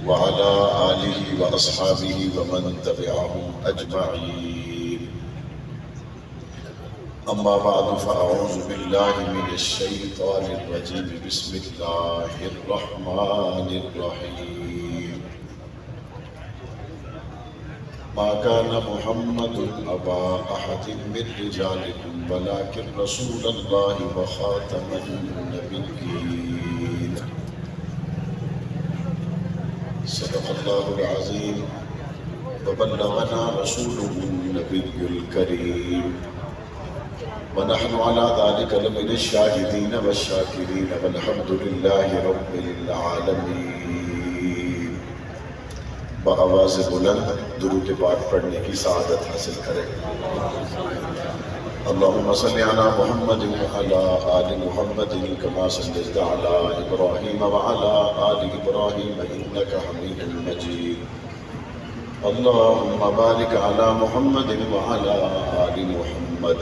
وعلى آله وأصحابه ومن تبعهم أجمعين. أما بعد فأعوذ بالله من الشيطان الرجيم. بسم الله الرحمن الرحيم. ما كان محمد أبا أحد من رجالكم ولكن رسول الله وخاتم النبيين. صدق الله العظيم وبلغنا رسوله النبي الكريم ونحن على ذلك لمن الشاهدين والشاكرين والحمد لله رب العالمين. بآواز بلند درود پاک پڑھنے کی سعادت حاصل کریں. اللهم صل على محمد وعلى آل محمد كما صليت على إبراهيم وعلى آل إبراهيم إنك حميد مجيد. اللهم بارك على محمد وعلى آل محمد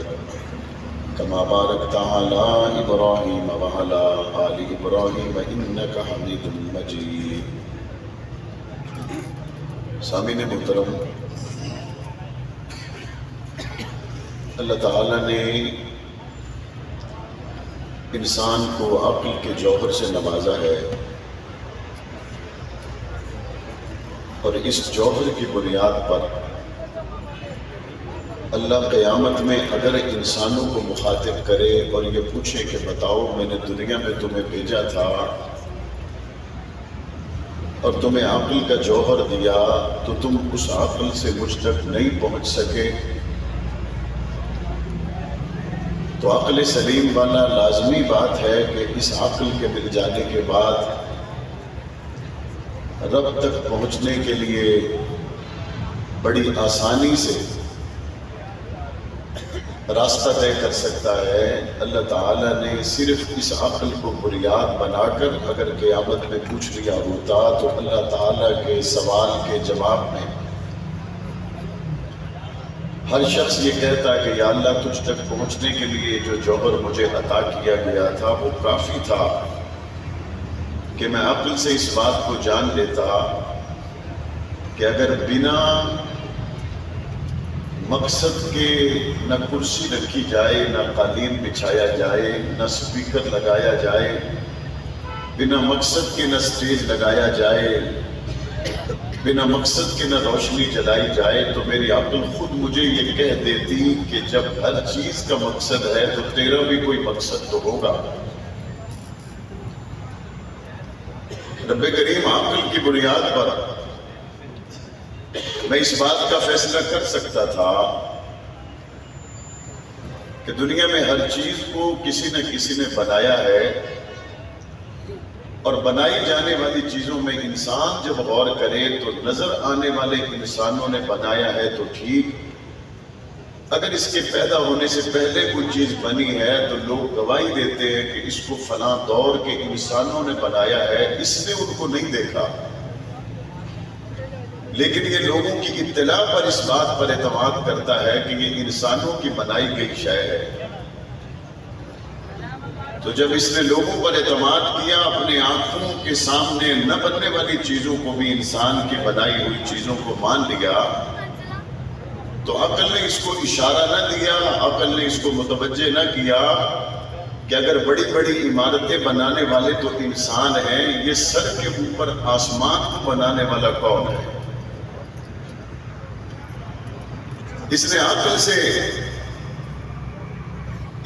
كما باركت على إبراهيم وعلى آل إبراهيم إنك حميد مجيد. سامعین محترم، اللہ تعالیٰ نے انسان کو عقل کے جوہر سے نوازا ہے، اور اس جوہر کی بنیاد پر اللہ قیامت میں اگر انسانوں کو مخاطب کرے اور یہ پوچھے کہ بتاؤ میں نے دنیا میں تمہیں بھیجا تھا اور تمہیں عقل کا جوہر دیا تو تم اس عقل سے مجھ تک نہیں پہنچ سکے، تو عقل سلیم والا لازمی بات ہے کہ اس عقل کے مل جانے کے بعد رب تک پہنچنے کے لیے بڑی آسانی سے راستہ طے کر سکتا ہے. اللہ تعالیٰ نے صرف اس عقل کو بنیاد بنا کر اگر قیامت میں پوچھ لیا ہوتا تو اللہ تعالیٰ کے سوال کے جواب میں ہر شخص یہ کہتا کہ یا اللہ تجھ تک پہنچنے کے لیے جو جوہر مجھے عطا کیا گیا تھا وہ کافی تھا کہ میں عقل سے اس بات کو جان لیتا کہ اگر بنا مقصد کے نہ کرسی رکھی جائے، نہ قالین بچھایا جائے، نہ سپیکر لگایا جائے، بنا مقصد کے نہ سٹیج لگایا جائے، بنا مقصد کے نہ روشنی جلائی جائے، تو میری عقل خود مجھے یہ کہہ دیتی کہ جب ہر چیز کا مقصد ہے تو تیرا بھی کوئی مقصد تو ہوگا. رب کریم عقل کی بنیاد پر میں اس بات کا فیصلہ کر سکتا تھا کہ دنیا میں ہر چیز کو کسی نہ کسی نے بنایا ہے، اور بنائی جانے والی چیزوں میں انسان جب غور کرے تو نظر آنے والے انسانوں نے بنایا ہے تو ٹھیک، اگر اس کے پیدا ہونے سے پہلے کوئی چیز بنی ہے تو لوگ گواہی دیتے ہیں کہ اس کو فلاں دور کے انسانوں نے بنایا ہے، اس نے ان کو نہیں دیکھا، لیکن یہ لوگوں کی اطلاع پر اس بات پر اعتماد کرتا ہے کہ یہ انسانوں کی بنائی گئی شے ہے. تو جب اس نے لوگوں پر اعتماد کیا، اپنے آنکھوں کے سامنے نہ بننے والی چیزوں کو بھی انسان کی بنائی ہوئی چیزوں کو مان لیا، تو عقل نے اس کو اشارہ نہ دیا، عقل نے اس کو متوجہ نہ کیا کہ اگر بڑی بڑی عمارتیں بنانے والے تو انسان ہیں، یہ سر کے اوپر آسمان کو بنانے والا کون ہے؟ اس نے عقل سے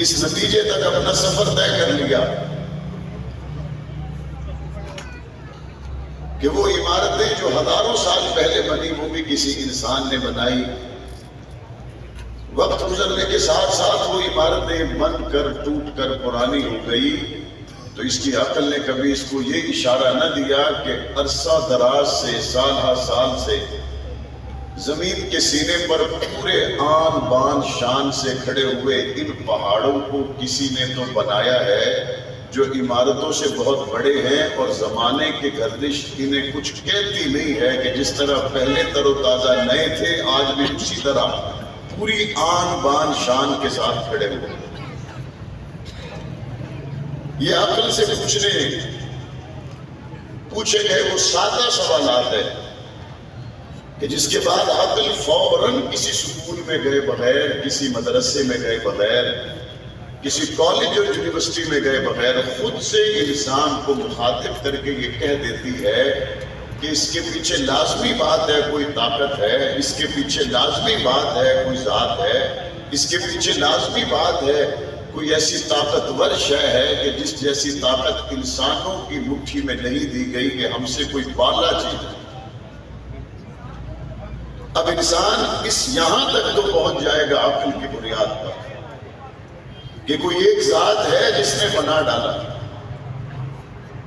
اس نتیجے تک اپنا سفر طے کر لیا کہ وہ عمارتیں جو ہزاروں سال پہلے بنی وہ بھی کسی انسان نے بنائی. وقت گزرنے کے ساتھ ساتھ وہ عمارتیں بن کر ٹوٹ کر پرانی ہو گئی، تو اس کی عقل نے کبھی اس کو یہ اشارہ نہ دیا کہ عرصہ دراز سے، سال ہر سال سے زمین کے سینے پر پورے آن بان شان سے کھڑے ہوئے ان پہاڑوں کو کسی نے تو بنایا ہے جو عمارتوں سے بہت بڑے ہیں، اور زمانے کی گردش انہیں کچھ کہتی نہیں ہے کہ جس طرح پہلے تر و تازہ نئے تھے آج بھی اسی طرح پوری آن بان شان کے ساتھ کھڑے ہوئے. یہ عقل سے پوچھنے پوچھے گئے وہ سادہ سوالات ہیں کہ جس کے بعد عقل فوراً کسی سکول میں گئے بغیر، کسی مدرسے میں گئے بغیر، کسی کالج اور یونیورسٹی میں گئے بغیر خود سے انسان کو مخاطب کر کے یہ کہہ دیتی ہے کہ اس کے پیچھے لازمی بات ہے، کوئی طاقت ہے، اس کے پیچھے لازمی بات ہے، کوئی ذات ہے، اس کے پیچھے لازمی بات ہے، کوئی ایسی طاقتور شے ہے کہ جس جیسی طاقت انسانوں کی مٹھی میں نہیں دی گئی کہ ہم سے کوئی بالا چیز ہے۔ اب انسان اس یہاں تک تو پہنچ جائے گا عقل کی بنیاد پر کہ کوئی ایک ذات ہے جس نے بنا ڈالا،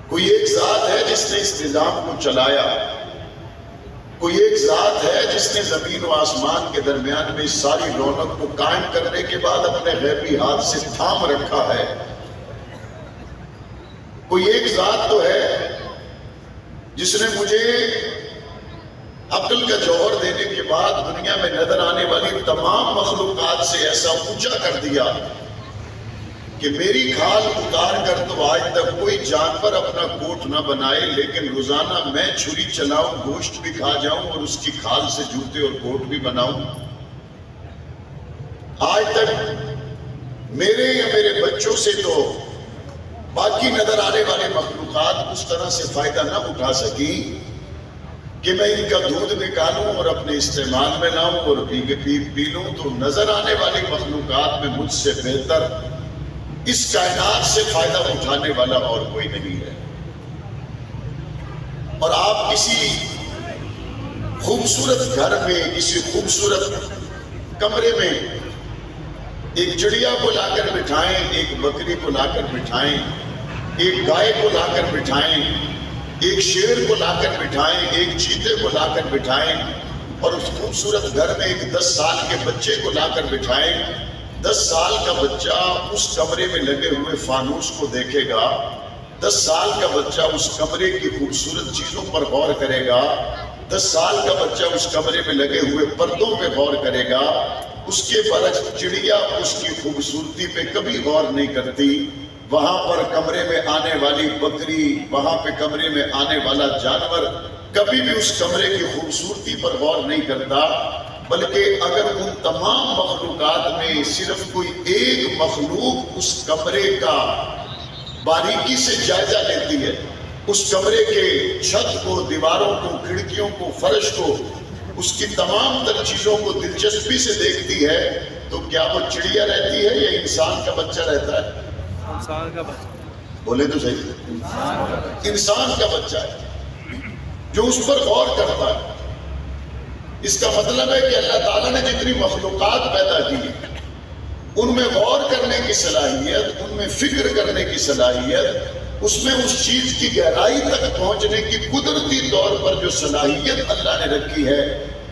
کوئی ایک ذات ہے جس نے اس نظام کو چلایا، کوئی ایک ذات ہے جس نے زمین و آسمان کے درمیان میں اس ساری رونق کو قائم کرنے کے بعد اپنے غیبی ہاتھ سے تھام رکھا ہے۔ کوئی ایک ذات تو ہے جس نے مجھے عقل کا جوہر دینے کے بعد دنیا میں نظر آنے والی تمام مخلوقات سے ایسا اونچا کر دیا کہ میری کھال اتار کر تو آج تک کوئی جانور اپنا کوٹ نہ بنائے، لیکن روزانہ میں چھری چلاؤں، گوشت بھی کھا جاؤں اور اس کی کھال سے جوتے اور کوٹ بھی بناؤں۔ آج تک میرے یا میرے بچوں سے تو باقی نظر آنے والے مخلوقات اس طرح سے فائدہ نہ اٹھا سکی کہ میں ان کا دودھ نکالوں اور اپنے استعمال میں لاؤں اور پی لوں، تو نظر آنے والی مخلوقات میں مجھ سے بہتر اس کائنات سے فائدہ اٹھانے والا اور کوئی نہیں ہے۔ اور آپ کسی خوبصورت گھر میں، کسی خوبصورت کمرے میں ایک چڑیا کو لا کر بٹھائیں، ایک بکری کو لا کر بٹھائیں، ایک گائے کو لا کر بٹھائیں، ایک شیر کو لا کر بٹھائیں، ایک چیتے کو لا کر بٹھائیں، اور اس خوبصورت گھر میں ایک 10 سال کے بچے کو لا کر بٹھائیں۔ 10 سال کا بچہ اس کمرے میں لگے ہوئے فانوس کو دیکھے گا، 10 سال کا بچہ اس کمرے کی خوبصورت چیزوں پر غور کرے گا، 10 سال کا بچہ اس کمرے میں لگے ہوئے پردوں پہ غور کرے گا۔ اس کے برعکس چڑیا اس کی خوبصورتی پہ کبھی غور نہیں کرتی، وہاں پر کمرے میں آنے والی بکری، وہاں پہ کمرے میں آنے والا جانور کبھی بھی اس کمرے کی خوبصورتی پر غور نہیں کرتا، بلکہ اگر ان تمام مخلوقات میں صرف کوئی ایک مخلوق اس کمرے کا باریکی سے جائزہ لیتی ہے، اس کمرے کے چھت کو، دیواروں کو، کھڑکیوں کو، فرش کو، اس کی تمام تر چیزوں کو دلچسپی سے دیکھتی ہے، تو کیا وہ چڑیا رہتی ہے یا انسان کا بچہ رہتا ہے؟ انسان کا بچہ۔ بولے تو صحیح، انسان کا بچہ ہے جو اس پر غور کرتا ہے۔ اس کا مطلب ہے کہ اللہ تعالیٰ نے جتنی مخلوقات پیدا کی ان میں غور کرنے کی صلاحیت، ان میں فکر کرنے کی صلاحیت، اس میں اس چیز کی گہرائی تک پہنچنے کی قدرتی طور پر جو صلاحیت اللہ نے رکھی ہے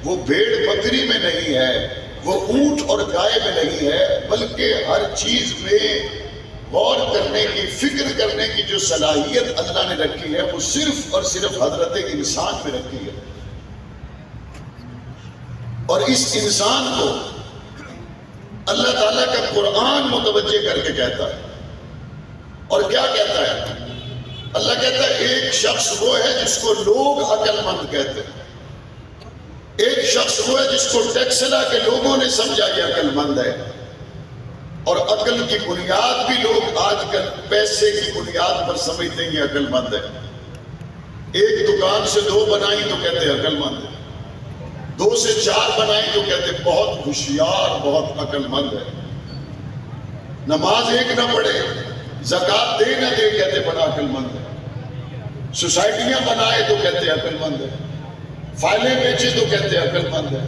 وہ بھیڑ بکری میں نہیں ہے، وہ اونٹ اور گائے میں نہیں ہے، بلکہ ہر چیز میں غور کرنے کی، فکر کرنے کی جو صلاحیت اللہ نے رکھی ہے وہ صرف اور صرف حضرت انسان میں رکھی ہے۔ اور اس انسان کو اللہ تعالیٰ کا قرآن متوجہ کر کے کہتا ہے، اور کیا کہتا ہے؟ اللہ کہتا ہے ایک شخص وہ ہے جس کو لوگ عقل مند کہتے ہیں، ایک شخص وہ ہے جس کو ٹیکسلا کے لوگوں نے سمجھا کہ عقل مند ہے، اور عقل کی بنیاد بھی لوگ آج کل پیسے کی بنیاد پر سمجھتے ہیں کہ عقل مند ہے۔ ایک دکان سے 2 بنائی تو کہتے ہیں عقل مند ہے، 2 سے 4 بنائی تو کہتے ہیں بہت ہوشیار، بہت عقل مند ہے۔ نماز ایک نہ پڑھے، زکوٰۃ دے نہ دے، کہتے بڑا عقل مند ہے۔ سوسائٹیاں بنائے تو کہتے عقل مند ہے، فائلیں بیچے تو کہتے عقل مند ہے،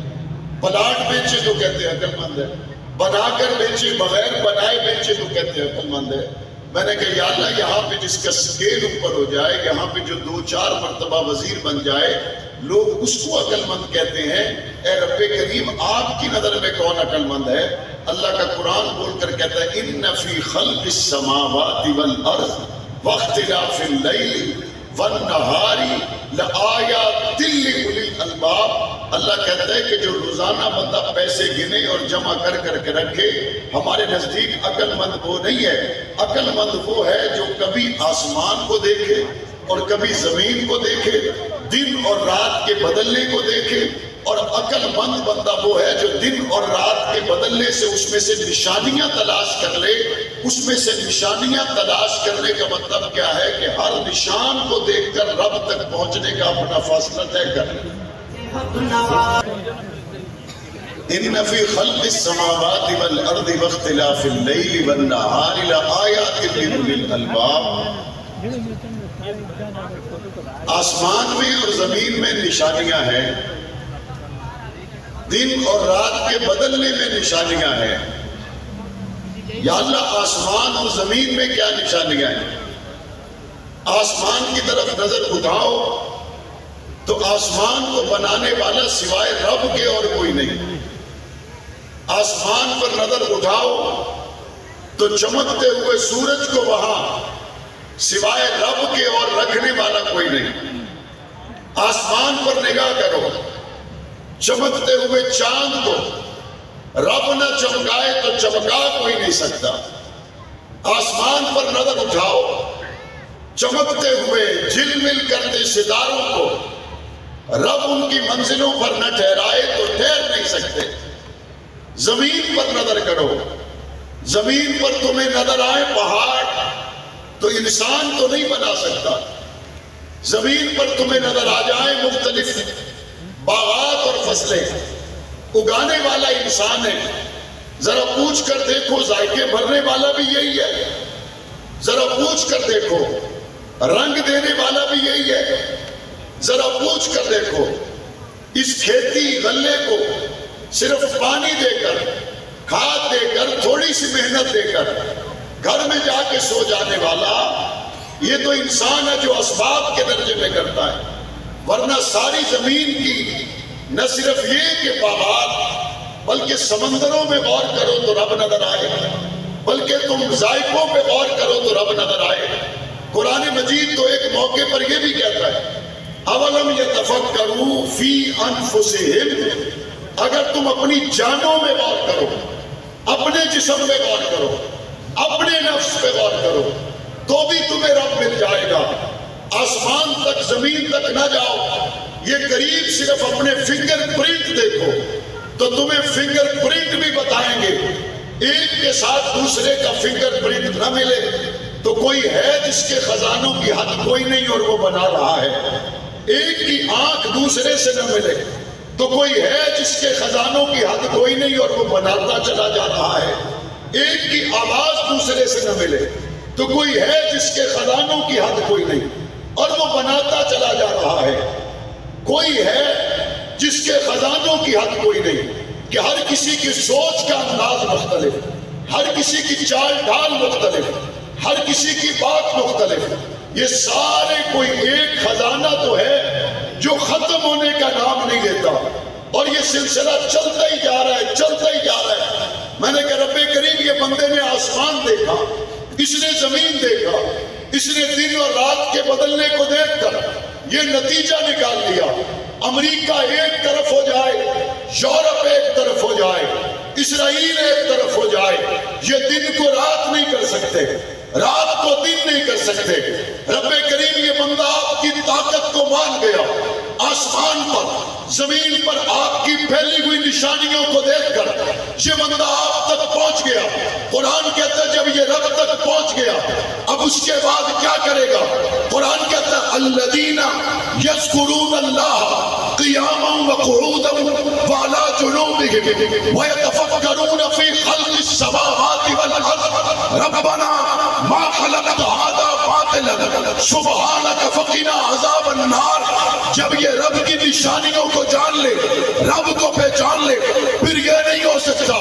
پلاٹ بیچے تو کہتے عقل مند ہے، بنا کر بیچے، بغیر بنائے بیچے تو کہتے عقل مند ہے۔ میں نے کہا یا اللہ یہاں پہ جس کا سکیل اوپر ہو جائے، یہاں پہ جو 2-4 مرتبہ وزیر بن جائے، لوگ اس کو عقل مند کہتے ہیں۔ اے رب کریم آپ کی نظر میں کون عقل مند ہے؟ اللہ کا قرآن بول کر کہتا ہے ان فی خلق السماوات والارض واختلاف اللیل والنہار لآیات لأولی الالباب۔ اللہ کہتا ہے کہ جو روزانہ بندہ پیسے گنے اور جمع کر کر کے رکھے، ہمارے نزدیک عقل مند وہ نہیں ہے۔ عقل مند وہ ہے جو کبھی آسمان کو دیکھے، اور کبھی زمین کو دیکھے، دن اور رات کے بدلنے کو دیکھے. اور عقل مند بندہ وہ ہے جو دن اور رات کے بدلنے سے اس میں سے نشانیاں تلاش کر لے. اس میں سے نشانیاں تلاش کرنے کا مطلب کیا ہے کہ ہر نشان کو دیکھ کر رب تک پہنچنے کا اپنا فاصلہ طے کر لے. ان فی خلق السماوات والارض واختلاف اللیل والنہار لآیات لأولی الالباب. آسمان میں اور زمین میں نشانیاں ہیں، دن اور رات کے بدلنے میں نشانیاں ہیں. یا اللہ آسمان اور زمین میں کیا نشانیاں ہیں؟ آسمان کی طرف نظر اٹھاؤ تو آسمان کو بنانے والا سوائے رب کے اور کوئی نہیں. آسمان پر نظر اٹھاؤ تو چمکتے ہوئے سورج کو وہاں سوائے رب کے اور رکھنے والا کوئی نہیں. آسمان پر نگاہ کرو، چمکتے ہوئے چاند کو رب نہ چمکائے تو چمکا کوئی نہیں سکتا. آسمان پر نظر اٹھاؤ، چمکتے ہوئے جھلمل کرتے ستاروں کو رب ان کی منزلوں پر نہ ٹھہرائے تو ٹھہر نہیں سکتے. زمین پر نظر کرو، زمین پر تمہیں نظر آئے پہاڑ تو انسان تو نہیں بنا سکتا. زمین پر تمہیں نظر آ جائیں مختلف باغات اور فصلیں، اگانے والا انسان ہے. ذرا پوچھ کر دیکھو ذائقے بھرنے والا بھی یہی ہے. ذرا پوچھ کر دیکھو رنگ دینے والا بھی یہی ہے. ذرا پوچھ کر دیکھو اس کھیتی غلے کو صرف پانی دے کر، کھاد دے کر، تھوڑی سی محنت دے کر گھر میں جا کے سو جانے والا یہ تو انسان ہے جو اسباب کے درجے میں کرتا ہے. ورنہ ساری زمین کی نہ صرف یہ کہ باغات بلکہ سمندروں میں غور کرو تو رب نظر آئے، بلکہ تم ذائقوں پہ غور کرو تو رب نظر آئے. قرآن مجید تو ایک موقع پر یہ بھی کہتا ہے اولم یتفکروا فی انفسہم، اگر تم اپنی جانوں میں غور کرو، اپنے جسم میں غور کرو، اپنے نفس پہ غور کرو تو بھی تمہیں رب مل جائے گا. آسمان تک زمین تک نہ جاؤ، یہ قریب صرف اپنے فنگر پرنٹ دیکھو تو تمہیں فنگر پرنٹ بھی بتائیں گے. ایک کے ساتھ دوسرے کا فنگر پرنٹ نہ ملے تو کوئی ہے جس کے خزانوں کی حد کوئی نہیں اور وہ بنا رہا ہے. ایک کی آنکھ دوسرے سے نہ ملے تو کوئی ہے جس کے خزانوں کی حد کوئی نہیں اور وہ بناتا چلا جا رہا ہے. ایک کی آواز دوسرے سے نہ ملے تو کوئی ہے جس کے خزانوں کی حد کوئی نہیں اور وہ بناتا چلا جا رہا ہے. کوئی ہے جس کے خزانوں کی حد کوئی نہیں کہ ہر کسی کی سوچ کا انداز مختلف، ہر کسی کی چال ڈھال مختلف، ہر کسی کی بات مختلف. یہ سارے کوئی ایک خزانہ تو ہے جو ختم ہونے کا نام نہیں لیتا اور یہ سلسلہ چلتا ہی جا رہا ہے، چلتا ہی جا رہا ہے. میں نے کہا رب کریم یہ بندے نے آسمان دیکھا، اس نے زمین دیکھا، اس نے دن اور رات کے بدلنے کو دیکھ کر یہ نتیجہ نکال لیا امریکہ ایک طرف ہو جائے، یورپ ایک طرف ہو جائے، اسرائیل ایک طرف ہو جائے، یہ دن کو رات نہیں کر سکتے، رات کو دن نہیں کر سکتے. رب کریم یہ بندہ آپ کی طاقت کو مان گیا. آسمان پر زمین پر آپ کی پھیلی ہوئی نشانیوں کو دیکھ کر یہ بندہ آپ تک پہنچ گیا. قرآن کہتا ہے جب یہ رب تک پہنچ گیا اب اس کے بعد کیا کرے گا؟ قرآن کہتا ہے الذین یذکرون اللہ قیاما وقعودا وعلی جنوبہم ویتفکرون فی خلق السماوات والارض ربنا ما خلقت هذا باطلا سبحانک فقنا عذاب النار. جب یہ رب کی نشانیوں کو جان لے، رب کو پہچان لے، پھر یہ نہیں ہو سکتا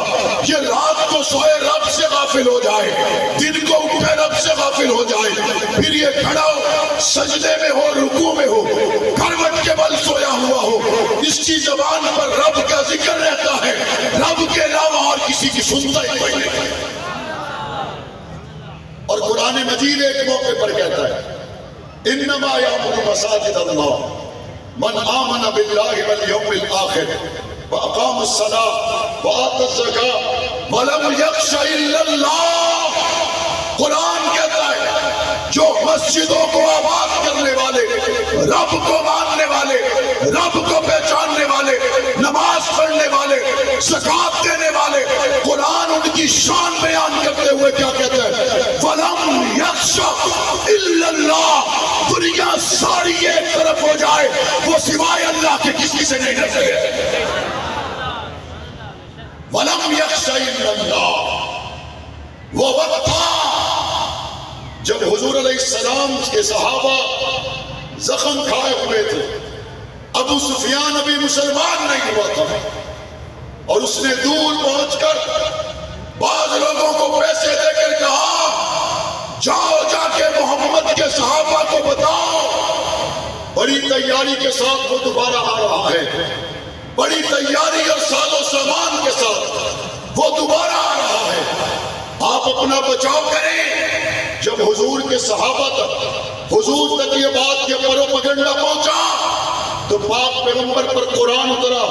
یہ رات کو سوئے رب سے غافل ہو جائے، دن کو اٹھے رب سے غافل ہو جائے، پھر یہ کھڑا ہو سجدے میں ہو رکوع میں ہو کروٹ کے بل سویا ہوا ہو، اس کی زبان پر رب کا ذکر رہتا ہے، رب کے علاوہ اور کسی کی سنتا ہی کوئی نہیں. اور قرآن مجید ایک موقع پر کہتا ہے انما یعمر مساجد اللہ من آمن باللہ والیوم الآخر واقام الصلاۃ وآتى الزکاۃ ولم یخش الا اللہ. قرآن کہتا ہے جو مسجدوں کو آباد کرنے والے، رب کو ماننے والے، رب کو پہچاننے والے، نماز پڑھنے والے، زکات دینے والے، قرآن ان کی شان بیان کرتے ہوئے کیا کہتا ہے؟ وَلَمْ يَخْشَ إِلَّا اللَّهَ، دنیا ساری ایک طرف ہو جائے وہ سوائے اللہ کے کسی سے نہیں ڈرتے۔ وَلَمْ يَخْشَ إِلَّا اللَّهَ، وہ وقت تھا جب حضور علیہ السلام کے صحابہ زخم کھائے ہوئے تھے، ابو سفیان ابھی مسلمان نہیں ہوا تھا، اور اس نے دور پہنچ کر بعض لوگوں کو پیسے دے کر کہا جاؤ جا کے محمد کے صحابہ کو بتاؤ بڑی تیاری کے ساتھ وہ دوبارہ آ رہا ہے، بڑی تیاری اور ساز و سامان کے ساتھ وہ دوبارہ آ رہا ہے، آپ اپنا بچاؤ کریں۔ جب حضور کے صحابہ تک، حضور تک یہ بات یہ پروپیگنڈا پہنچا تو پاک پیغمبر پر قرآن اترا،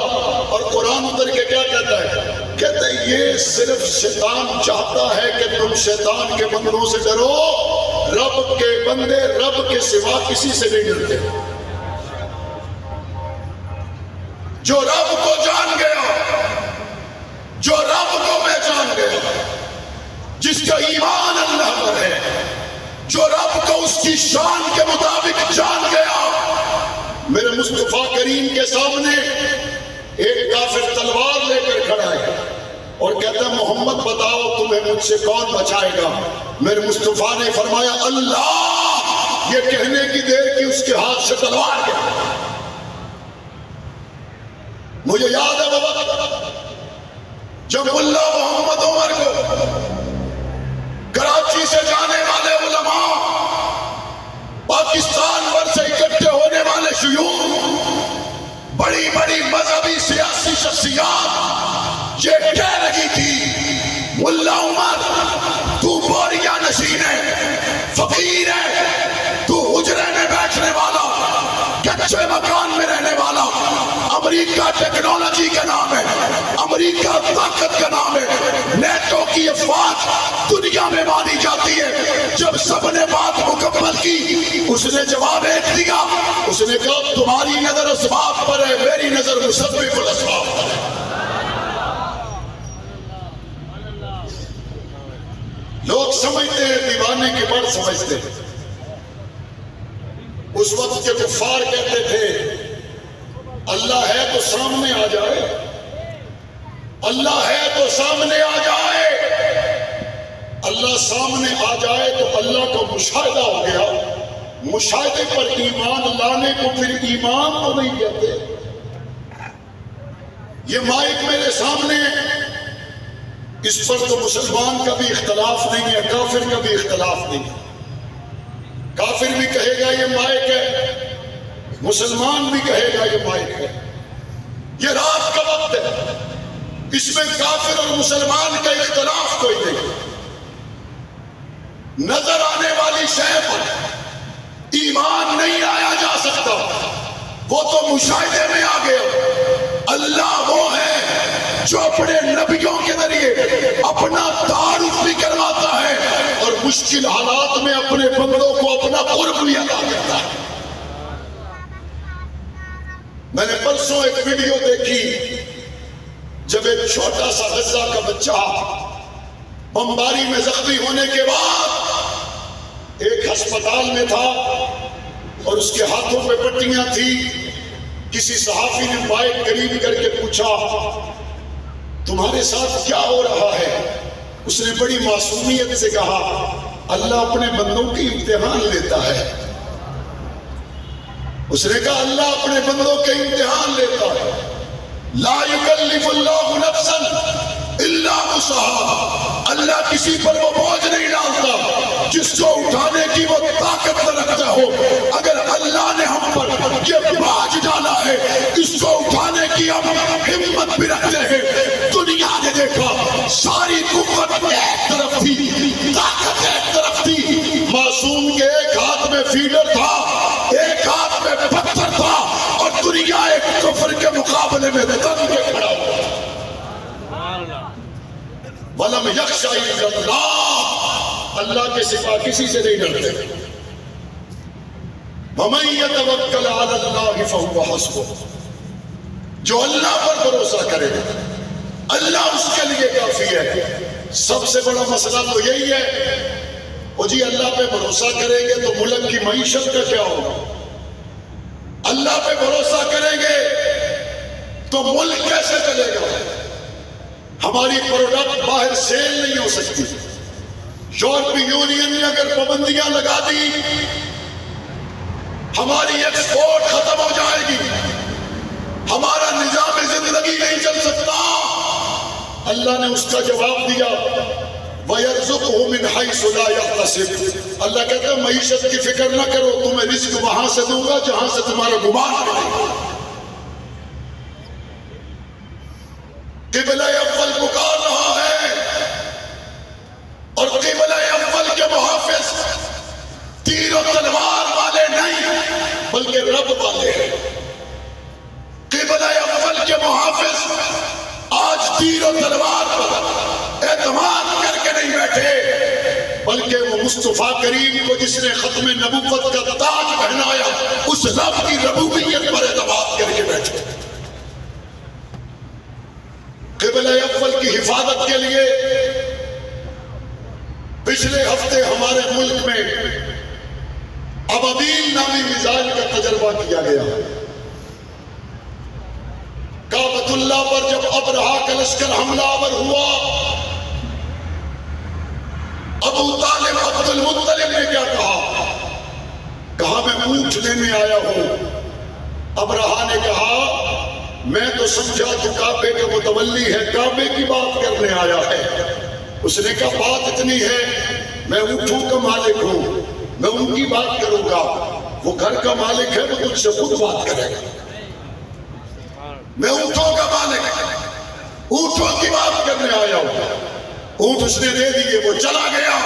اور قرآن اتر کے کیا کہتا ہے؟ کہتا ہے یہ صرف شیطان چاہتا ہے کہ تم شیطان کے بندوں سے ڈرو، رب کے بندے رب کے سوا کسی سے نہیں ڈرتے۔ جو رب کو جان گیا، جو رب کو پہچان گیا، جس کا ایمان اللہ پر ہے، جو رب کو اس کی شان کے مطابق جان گیا، میرے مصطفیٰ کریم کے سامنے ایک کافر تلوار لے کر کھڑا ہے اور کہتا ہے محمد بتاؤ تمہیں مجھ سے کون بچائے گا؟ میرے مصطفیٰ نے فرمایا اللہ، یہ کہنے کی دیر کی اس کے ہاتھ سے تلوار گیا۔ مجھے یاد ہے وہ وقت جب ملا محمد عمر کو کراچی سے جانے والے علماء، پاکستان بھر سے اکٹھے ہونے والے شیوخ، بڑی بڑی مذہبی سیاسی شخصیات یہ کہہ رہی تھی ملا عمر تو بوریا نشین ہے، فقیر ہے، تو حجرے میں بیٹھنے والا، کچے مکان میں رہنے والا، امریکہ ٹیکنالوجی کا نام ہے، امریکہ طاقت کا نام ہے، نیٹو کی افواج دنیا میں مانی جاتی ہے۔ جب سب نے بات مکمل کی اس نے جواب ایک دیا، اس نے کہا تمہاری نظر اسباب پر ہے، میری نظر مسبب الاسباب پر ہے۔ لوگ سمجھتے ہیں دیوانے کے بڑھ سمجھتے ہیں۔ اس وقت کے کفار کہتے تھے اللہ ہے تو سامنے آ جائے، اللہ ہے تو سامنے آ جائے، اللہ سامنے آ جائے تو اللہ کا مشاہدہ ہو گیا، مشاہدے پر ایمان لانے کو پھر ایمان تو نہیں کہتے۔ یہ مائک میرے سامنے، اس پر تو مسلمان کا بھی اختلاف نہیں ہے، کافر کا بھی اختلاف نہیں ہے۔ کافر بھی کہے گا یہ مائک ہے، مسلمان بھی کہے گا یہ مائک ہے۔ یہ رات کا وقت ہے، اس میں کافر اور مسلمان کا اختلاف کوئی نہیں۔ نظر آنے والی شے پر ایمان نہیں آیا جا سکتا، وہ تو مشاہدے میں آ گیا۔ اللہ وہ ہے جو اپنے نبیوں کے ذریعے اپنا تعارف بھی کرواتا ہے اور مشکل حالات میں اپنے بندوں کو اپنا قرب بھی عطا کرتا ہے۔ میں نے پرسوں ایک ویڈیو دیکھی جب ایک چھوٹا سا غزہ کا بچہ بمباری میں زخمی ہونے کے بعد ایک ہسپتال میں تھا اور اس کے ہاتھوں پہ پٹیاں تھی۔ کسی صحافی نے مائک قریب کر کے پوچھا تمہارے ساتھ کیا ہو رہا ہے؟ اس نے بڑی معصومیت سے کہا اللہ اپنے بندوں کی امتحان لیتا ہے۔ اس نے کہا اللہ اپنے بندوں کے امتحان لیتا ہے۔ لا یکلف اللہ نفسا الا وسعها، اللہ کسی پر وہ بوجھ نہیں ڈالتا جس کو اٹھانے کی وہ طاقت نہ رکھتا ہو۔ اگر اللہ نے ہم پر یہ بوجھ ڈالا ہے اس کو اٹھانے کی ہم ہمت بھی رکھتے ہیں۔ دنیا نے دیکھا ساری قوت ایک طرف تھی، طاقت ایک طرف تھی، معصوم کے ایک ہاتھ میں فیڈر تھا، ایک ہاتھ میں پتھر تھا، اور دنیا ایک کفر کے مقابلے میں تن کے کھڑا ہوا۔ وَلَمْ يَخْشَ إِلَّا اللَّهَ، اللہ کے سوا کسی سے نہیں ڈرتے۔ وَمَن يَتَوَكَّلْ عَلَى اللَّهِ فَهُوَ حَسْبُهُ، جو اللہ پر بھروسہ کرے اللہ اس کے لیے کافی ہے۔ سب سے بڑا مسئلہ تو یہی ہے، وہ جی اللہ پہ بھروسہ کریں گے تو ملک کی معیشت کا کیا ہوگا؟ اللہ پہ بھروسہ کریں گے تو ملک کیسے چلے گا؟ ہماری پروڈکٹ باہر سیل نہیں ہو سکتی۔ یورپی یونین نے اگر پابندیاں لگا دی ہماری ایکسپورٹ ختم ہو جائے گی، ہمارا نظام زندگی نہیں چل سکتا۔ اللہ نے اس کا جواب دیا وَيَرْزُقْهُ مِنْ حَيْثُ لَا يَحْتَسِبُ، اللہ کہتا ہے معیشت کی فکر نہ کرو، تمہیں رزق وہاں سے دوں گا جہاں سے تمہارا گمان کرے۔ قبلہ اول پکار رہا ہے اور قبلہ اول کے محافظ تیر و تلوار والے نہیں بلکہ رب والے ہیں۔ قبلہ اول کے محافظ آج تیر و تلوار پر اعتماد کر کے نہیں بیٹھے بلکہ وہ مصطفیٰ کریم کو جس نے ختم نبوت کا تاج پہنایا اس رب کی ربوبیت پر اعتماد کر کے بیٹھے۔ قبلہ اول کی حفاظت کے لیے پچھلے ہفتے ہمارے ملک میں ابابیل نامی میزائل کا تجربہ کیا گیا۔ کعبۃ اللہ پر جب ابرہا کا لشکر حملہ آور ہوا، ابو طالب عبد المطلب نے کیا کہا میں اونٹ لینے آیا ہوں۔ ابرہا نے کہا میں تو سمجھا تو کعبے کا متولی ہے، کعبے کی بات کرنے آیا ہے۔ اس نے کہا بات اتنی ہے، میں اونٹوں کا مالک ہوں، میں ان کی بات کروں گا، وہ گھر کا مالک ہے، وہ تجھ سے خود بات کرے گا۔ میں اونٹوں کا مالک، اونٹوں کی بات کرنے آیا ہوں۔ اونٹ اس نے دے دیے، وہ چلا گیا۔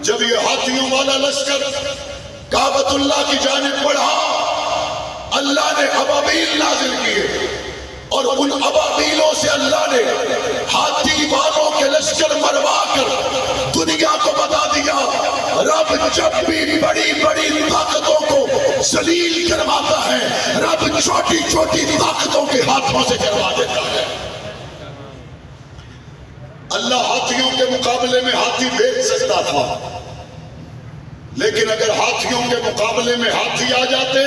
جب یہ ہاتھیوں والا لشکر کعبۃ اللہ کی جانب بڑھا، اللہ نے ابابیل نازل کیے اور ان ابابیلوں سے اللہ نے ہاتھی والوں کے لشکر مروا کر دنیا کو بتا دیا رب جب بھی بڑی بڑی طاقتوں کو ذلیل کرواتا ہے رب چھوٹی چھوٹی طاقتوں کے ہاتھوں سے کروا دیتا ہے۔ اللہ ہاتھیوں کے مقابلے میں ہاتھی بھیج سکتا تھا، لیکن اگر ہاتھیوں کے مقابلے میں ہاتھی آ جاتے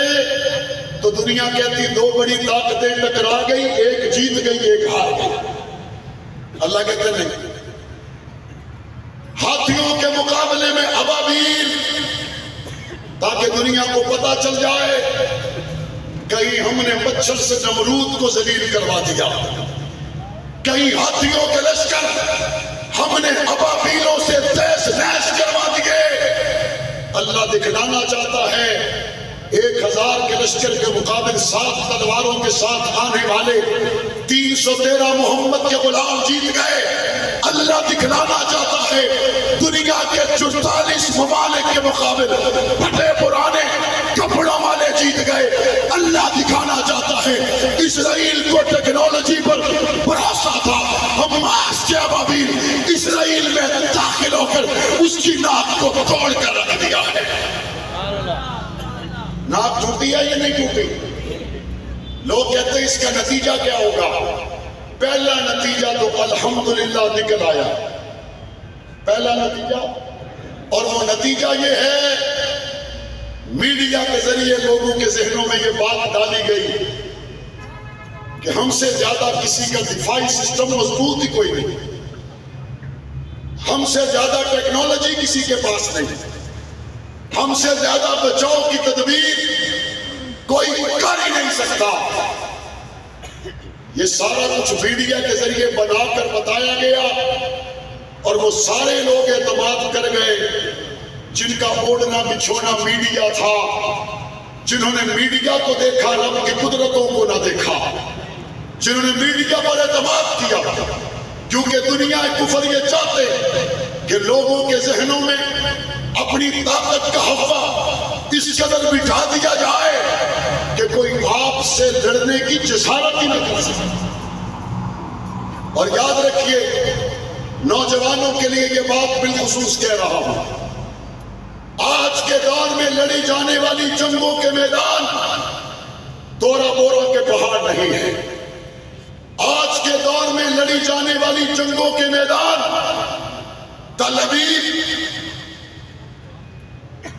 تو دنیا کہتی دو بڑی طاقتیں ٹکرا گئی، ایک جیت گئی ایک ہار گئی۔ اللہ کہتے نہیں، ہاتھیوں کے مقابلے میں ابابیل، تاکہ دنیا کو پتا چل جائے کہیں ہم نے مچھر سے نمرود کو ذلیل کروا دیا، کہیں ہاتھیوں کے لشکر ہم نے ابابیلوں سے تیس نیس کروا دیے۔ اللہ دکھلانا چاہتا ہے 1000 کے لشکر کے مقابل 7 تلواروں کے ساتھ آنے والے 313 محمد کے غلام جیت گئے۔ اللہ دکھلانا چاہتا ہے دنیا کے 44 ممالک کے مقابل پھٹے پرانے کپڑوں والے جیت گئے۔ اللہ دکھانا چاہتا ہے اسرائیل کو ٹیکنالوجی پر بھروسہ تھا، حماس کے ابابیل اسرائیل میں داخل ہو کر اس کی ناک کو توڑ کر رکھ دیا ہے۔ ناک ٹوٹی ہے یا نہیں ٹوٹی؟ لوگ کہتے ہیں اس کا نتیجہ کیا ہوگا؟ پہلا نتیجہ تو الحمدللہ نکل آیا، پہلا نتیجہ، اور وہ نتیجہ یہ ہے میڈیا کے ذریعے لوگوں کے ذہنوں میں یہ بات ڈالی گئی کہ ہم سے زیادہ کسی کا دفاعی سسٹم مضبوط ہی کوئی نہیں، ہم سے زیادہ ٹیکنالوجی کسی کے پاس نہیں، ہم سے زیادہ بچاؤ کی تدبیر کوئی کر ہی نہیں سکتا۔ یہ سارا کچھ میڈیا کے ذریعے بنا کر بتایا گیا اور وہ سارے لوگ اعتماد کر گئے جن کا اوڑھنا بچھونا میڈیا تھا، جنہوں نے میڈیا کو دیکھا رب کی قدرتوں کو نہ دیکھا، جنہوں نے میڈیا پر اعتماد کیا، کیونکہ دنیا کفر یہ چاہتے کہ لوگوں کے ذہنوں میں اپنی طاقت کا ہوا اس قدر بٹھا دیا جائے کہ کوئی آپ سے لڑنے کی جسارت ہی نہ کر سکے۔ اور یاد رکھیے، نوجوانوں کے لیے یہ بات بالخصوص کہہ رہا ہوں، آج کے دور میں لڑی جانے والی جنگوں کے میدان دورا بورا کے پہاڑ نہیں ہیں. آج کے دور میں لڑی جانے والی جنگوں کے میدان تل ابیب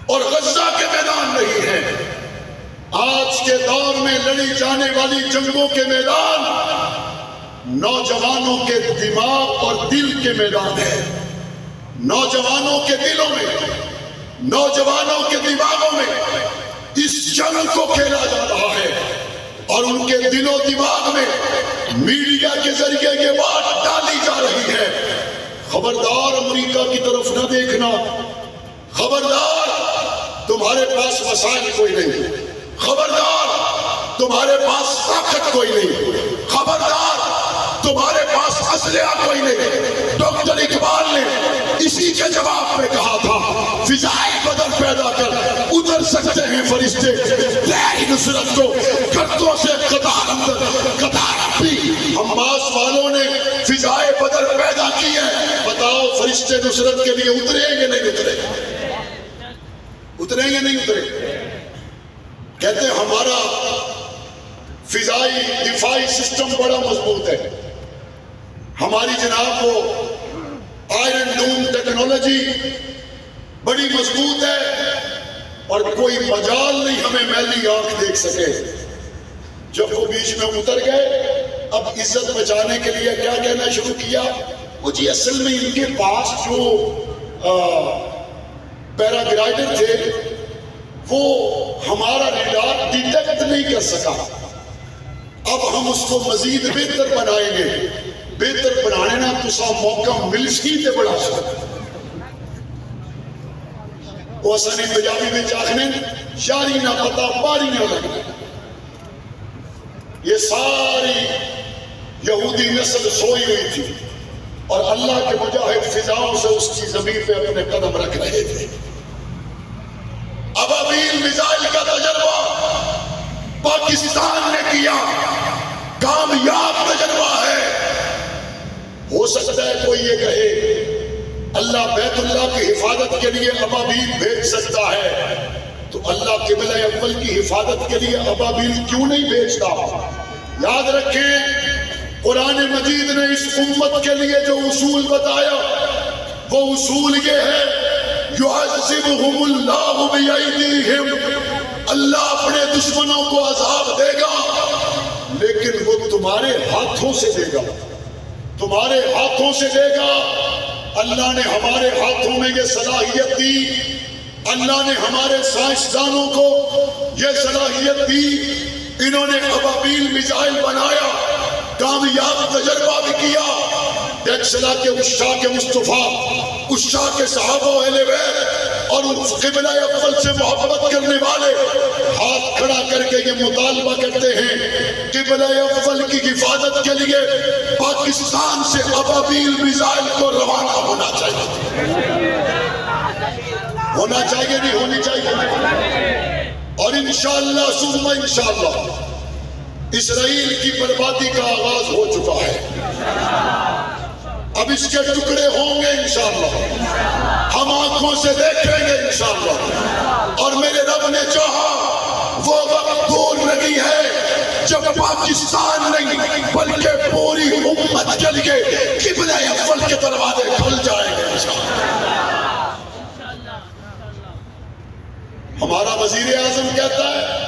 اور غزہ کے میدان نہیں ہیں. آج کے دور میں لڑی جانے والی جنگوں کے میدان نوجوانوں کے دماغ اور دل کے میدان ہے. نوجوانوں کے دلوں میں، نوجوانوں کے دماغوں میں اس جنگ کو کھیلا جا رہا ہے اور ان کے دل و دماغ میں میڈیا کے ذریعے یہ بات ڈالی جا رہی ہے. خبردار امریکہ کی طرف نہ دیکھنا، خبردار تمہارے پاس وسائل کوئی نہیں، خبردار تمہارے پاس طاقت کوئی نہیں، خبردار تمہارے پاس اسلحہ کوئی نہیں. ڈاکٹر اقبال نے اسی کے جواب میں کہا تھا فضائے بدر پیدا کر اتر سکتے ہیں فرشتے تیری نصرت کو گردوں سے قطار اندر قطار بھی. حماس والوں نے فضائے بدر پیدا کی ہے، بتاؤ فرشتے نصرت کے لیے اتریں گے نہیں اترے؟ اتریں گے نہیں اترے؟ کہتے ہیں ہمارا فضائی دفاعی سسٹم بڑا مضبوط ہے، ہماری جناب وہ آئرن ڈوم ٹیکنالوجی بڑی مضبوط ہے اور کوئی مجال نہیں ہمیں میلی آنکھ دیکھ سکے. جب وہ بیچ میں اتر گئے اب عزت بچانے کے لیے کیا کہنا شروع کیا، وہ جی اصل میں ان کے پاس جو پیراگلائڈر تھے وہ ہمارا ریڈار ڈیٹیکٹ نہیں کر سکا، اب ہم اس کو مزید بہتر بنائیں گے. بہتر بنانے نا تسا موقع مل سی تے بڑا سا وہ اسانی پنجابی میں چاہنے شاری نہ پتا پاری نہ لگنا. یہ ساری یہودی نسل سوئی ہوئی تھی اور اللہ کے مجاہد فضاؤں سے اس کی زمین پہ اپنے قدم رکھ رہے تھے. ابابیل میزائل کا تجربہ پاکستان نے کیا، کامیاب تجربہ ہے. ہو سکتا ہے کوئی یہ کہے اللہ بیت اللہ کی حفاظت کے لیے ابابیل بھیج سکتا ہے تو اللہ قبلہ اول کی حفاظت کے لیے ابابیل کیوں نہیں بھیجتا؟ یاد رکھیں قرآن مجید نے اس امت کے لیے جو اصول بتایا وہ اصول یہ ہے يُعَذِّبُهُمُ اللَّهُ بِأَيْدِيهِمْ، اللہ اپنے دشمنوں کو عذاب دے گا لیکن وہ تمہارے ہاتھوں سے دے گا، تمہارے ہاتھوں سے دے گا. اللہ نے ہمارے ہاتھوں میں یہ صلاحیت دی، اللہ نے ہمارے سائنسدانوں کو یہ صلاحیت دی. انہوں نے ابابیل میزائل بنایا، کامیاب تجربہ بھی کیا. ٹیکسلا کے عشاق مصطفیٰ، عشاق کے صحابہ اہل بیت اور قبلہ اول سے محبت کرنے والے ہاتھ کھڑا کر کے یہ مطالبہ کرتے ہیں قبلہ اول کی حفاظت کے لیے پاکستان سے ابابیل میزائل کو روانہ ہونا چاہیے. ہونا چاہیے نہیں ہونی چاہیے. اور انشاءاللہ ثم انشاءاللہ اسرائیل کی بربادی کا آغاز ہو چکا ہے. اب اس کے ٹکڑے ہوں گے انشاءاللہ، ہم آنکھوں سے دیکھیں گے انشاءاللہ. اور میرے رب نے چاہا وہ وقت دور نہیں ہے جب پاکستان نہیں بلکہ پوری امت کے لیے قبلہ اول کے دروازے کھل جائیں گے انشاءاللہ. ہمارا وزیر اعظم کہتا ہے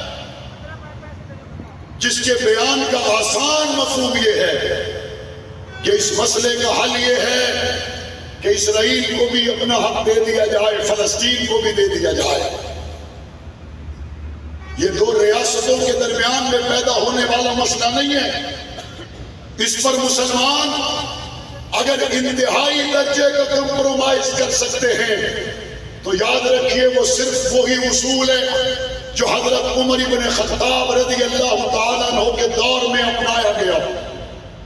جس کے بیان کا آسان مفہوم یہ ہے کہ اس مسئلے کا حل یہ ہے کہ اسرائیل کو بھی اپنا حق دے دیا جائے، فلسطین کو بھی دے دیا جائے. یہ دو ریاستوں کے درمیان میں پیدا ہونے والا مسئلہ نہیں ہے. اس پر مسلمان اگر انتہائی درجے کا کمپرومائز کر سکتے ہیں تو یاد رکھیے وہ صرف وہی اصول ہے جو حضرت عمر ابن خطاب رضی اللہ تعالیٰ عنہ کے دور میں اپنایا گیا.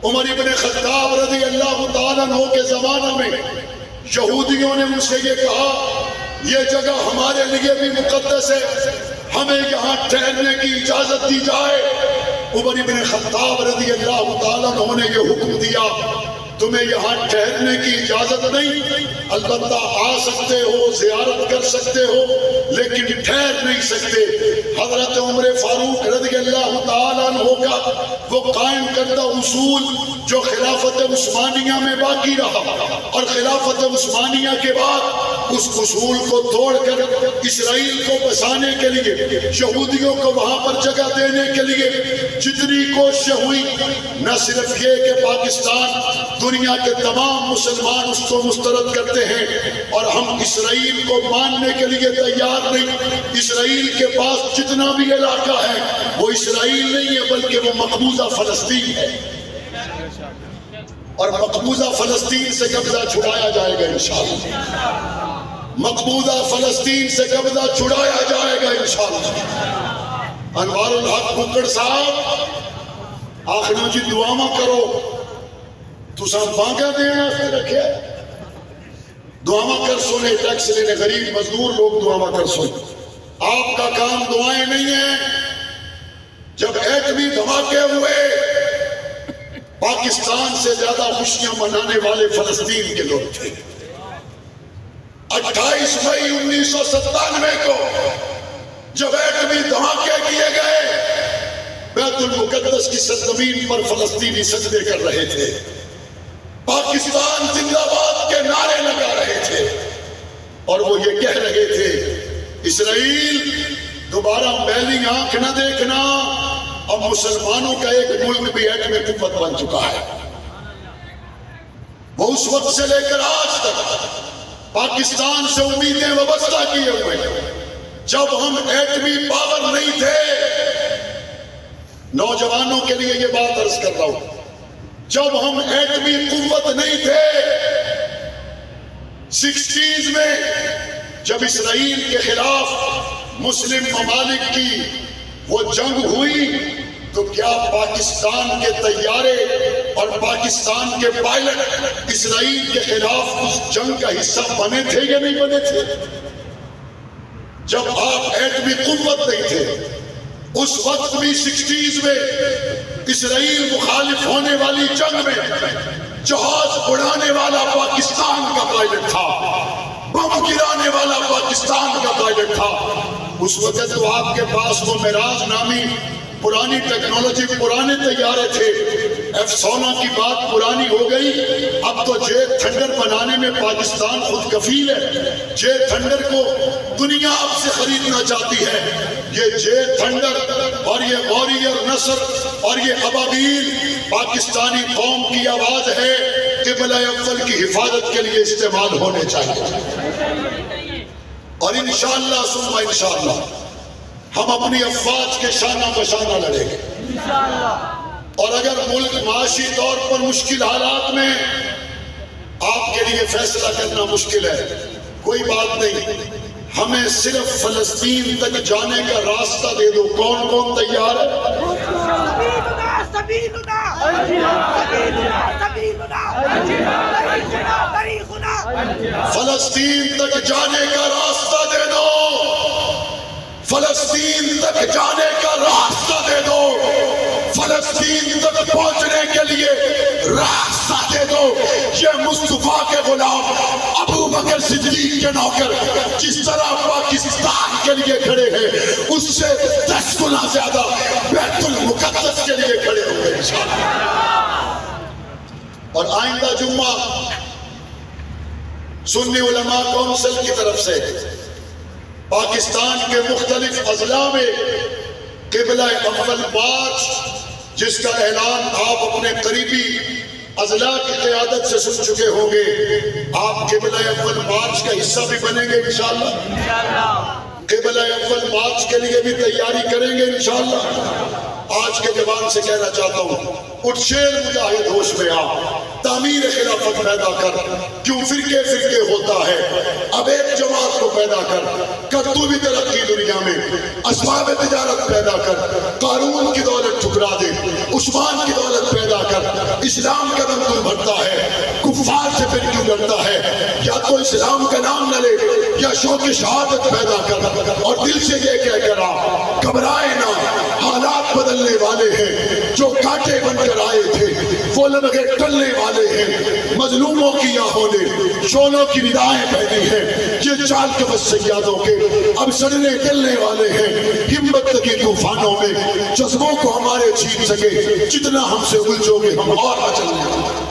عمر ابن خطاب رضی اللہ تعالیٰ عنہ کے زمانہ میں یہودیوں نے ان سے یہ کہا یہ جگہ ہمارے لیے بھی مقدس ہے، ہمیں یہاں ٹھہرنے کی اجازت دی جائے. عمر ابن خطاب رضی اللہ تعالیٰ عنہ نے یہ حکم دیا تمہیں یہاں ٹھہرنے کی اجازت نہیں، البتہ آ سکتے ہو، زیارت کر سکتے ہو، لیکن ٹھہر نہیں سکتے۔ حضرت عمر فاروق رضی اللہ تعالیٰ عنہ کا وہ قائم کردہ اصول جو خلافت عثمانیہ میں باقی رہا، اور خلافت عثمانیہ کے بعد اس اصول کو توڑ کر اسرائیل کو بسانے کے لیے، یہودیوں کو وہاں پر جگہ دینے کے لیے جتنی کوششیں ہوئی، نہ صرف یہ کہ پاکستان دنیا کے تمام مسلمان اس کو مسترد کرتے ہیں اور ہم اسرائیل کو ماننے کے لیے تیار نہیں۔ اسرائیل کے پاس جتنا بھی علاقہ ہے وہ اسرائیل نہیں ہے، بلکہ وہ مقبوضہ فلسطین ہے، اور مقبوضہ فلسطین سے قبضہ چھڑایا جائے گا انشاءاللہ، مقبوضہ فلسطین سے قبضہ چھڑایا جائے گا انشاءاللہ۔ انوار الحق ککڑ صاحب آخنا جی دعاواں کرو، تساں بانگا دینا سے رکھے، دعاواں کر سونے، ٹیکس لینے غریب مزدور لوگ دعاواں کر سونے۔ آپ کا کام دعائیں نہیں ہیں۔ جب ایٹمی دھماکے ہوئے پاکستان سے زیادہ خوشیاں منانے والے فلسطین کے لوگ تھے۔ 28 مئی 1997 کو جب ایٹمی دھماکے کیے گئے، بیت المقدس کی سرزمین پر فلسطینی سجدے کر رہے تھے، پاکستان زندہ باد کے نعرے لگا رہے تھے، اور وہ یہ کہہ رہے تھے اسرائیل دوبارہ پہلی آنکھ نہ دیکھنا، اب مسلمانوں کا ایک ملک بھی ایٹمی قوت بن چکا ہے۔ وہ اس وقت سے لے کر آج تک پاکستان سے امیدیں وابستہ کیے ہوئے ہیں۔ جب ہم ایٹمی پاور نہیں تھے، نوجوانوں کے لیے یہ بات عرض کر رہا ہوں، جب ہم ایٹمی قوت نہیں تھے، 60s میں جب اسرائیل کے خلاف مسلم ممالک کی وہ جنگ ہوئی، تو کیا پاکستان کے طیارے اور پاکستان کے پائلٹ اسرائیل کے خلاف اس جنگ کا حصہ بنے تھے یا نہیں بنے تھے؟ جب آپ ایٹمی قوت نہیں تھے، اس وقت بھی 60s میں اسرائیل مخالف ہونے والی جنگ میں جہاز اڑانے والا پاکستان کا پائلٹ تھا، بم گرانے والا پاکستان کا پائلٹ تھا۔ اس وقت تو آپ کے پاس وہ معراج نامی پرانی ٹیکنالوجی، پرانے طیارے تھے، F-16 کی بات پرانی ہو گئی، اب تو جیٹ تھنڈر بنانے میں پاکستان خود کفیل ہے۔ جیٹ تھنڈر کو دنیا اب سے خریدنا چاہتی ہے۔ یہ جیٹ تھنڈر اور یہ واریر نصر اور یہ ابابیل پاکستانی قوم کی آواز ہے، قبلہ اول کی حفاظت کے لیے استعمال ہونے چاہیے، اور انشاءاللہ ثم انشاءاللہ ہم اپنی افواج کے شانہ بشانہ لڑیں گے۔ اور اگر ملک معاشی طور پر مشکل حالات میں آپ کے لیے فیصلہ کرنا مشکل ہے، کوئی بات نہیں، ہمیں صرف فلسطین تک جانے کا راستہ دے دو۔ کون کون تیار ہے؟ فلسطین تک جانے کا راستہ دے دو، فلسطین تک جانے کا راستہ دے دو، فلسطین تک پہنچنے کے لیے راستہ دے دو۔ یہ مصطفیٰ کے غلام ابو بکر صدیق کے نوکر جس طرح پاکستان کے لیے کھڑے ہیں، اس سے 10 گنا زیادہ بیت المقدس کے لیے کھڑے ہوئے انشاءاللہ۔ اور آئندہ جمعہ سنی علماء کونسل کی طرف سے پاکستان کے مختلف اضلاع میں قبلہ اول مارچ، جس کا اعلان آپ اپنے قریبی اضلاع کی قیادت سے سن چکے ہوں گے، آپ قبلہ اول مارچ کا حصہ بھی بنیں گے انشاءاللہ۔ قبلہ اول مارچ کے لیے بھی تیاری کریں گے انشاءاللہ۔ آج کے جوان سے کہنا چاہتا ہوں، اٹھ شیر مجاہد ہوش میں آ، تعمیر خلافت پیدا کر، کیوں فرقے فرقے ہوتا ہے، اب ایک جماعت کو پیدا کر تو بھی ترقی دنیا میں، اسباب تجارت پیدا کر، قارون کی دولت ٹھکرا دے، عثمان کی دولت پیدا کر، اسلام کا دم کیوں بھرتا ہے، کفار سے پھر کیوں لڑتا ہے، یا تو اسلام کا نام نہ لے یا شوق شہادت پیدا کر، اور دل سے یہ کہہ کر آ، گھبرائے نہ، حالات بدلنے والے ہیں، جو کانٹے بن کر آئے تھے وہ وہ لمحے ٹلنے والے ہیں، مظلوموں کی آہوں نے شولوں کی ندائیں پہنی ہیں، یہ چال کے بس سیادوں کے اب سڑنے گلنے والے ہیں، ہمت کی طوفانوں میں جذبوں کو ہمارے چھین سکے، جتنا ہم سے الجھو گے ہم اور نہ چلنے والے۔